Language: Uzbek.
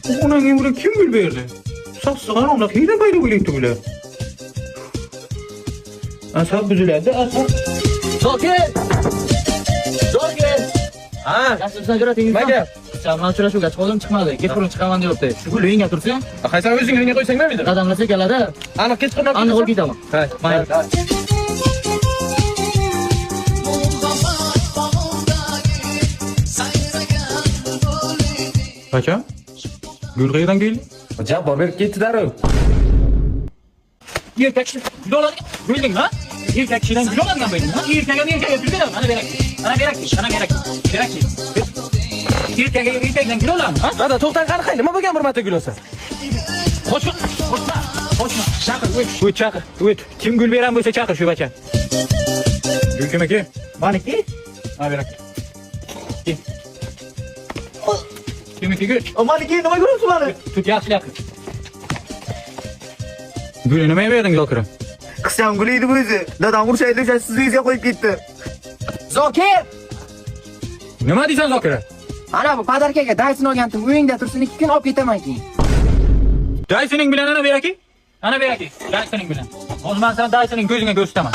Onang bura kim gül berdi? Sassıgan onda hiyla bayda gülekdi bular. Asab büzüledi, asab. Zokir! Zokir! Ha, Yaxshisidan jo'ratingiz. nima gap? Bilan uchrashuvga chiqdim, chiqmadi. Kechqurun chiqaman deyapti. Shu uyingga tursin. Qaysan o'zing uyingga qo'ysang bo'lmaydi. Qadamlasa keladi. Aniq kechqurun Aniq olib ketaman. Ha, Mayli. Pacha? Gül qayerdan keldi? Jabor berib ketdi darrov. Erkak kishi dolar bildingmi? Erkak kishidan gul oladigan bo'lding. Erkakga gul beraman. Mana berak. Mana berak. Mana berak. Berak. Erkakdan gul olaman. Ada to'xtan qani nima bo'lgan bir marta gul olsa? Qo'shma. Chaqir, O't chaqir, o't. Kim gül beran bo'lsa chaqir shu bacha. Gül kim aka? Maniki? Ha berak. Kimiki gül? Maniki nima ko'ryapsiz meni? Tut yaxshi yaqin. Gülü nima berding Zokirım? Qizcham gul edi bu o'zi. Dadam urishaydi, o'sha sizni uyingizga qo'yib ketdi. Zokir! Nima deysan Zokirım? Ana bu padarkaga Dyson olgandim. Uyingda tursin, 2 kun olib ketaman keyin. Dyson'ing bilan ana beraki? Ana beraki. Dyson'ing bilan. Hozir men sana Dyson'ing ko'zingga ko'rsataman.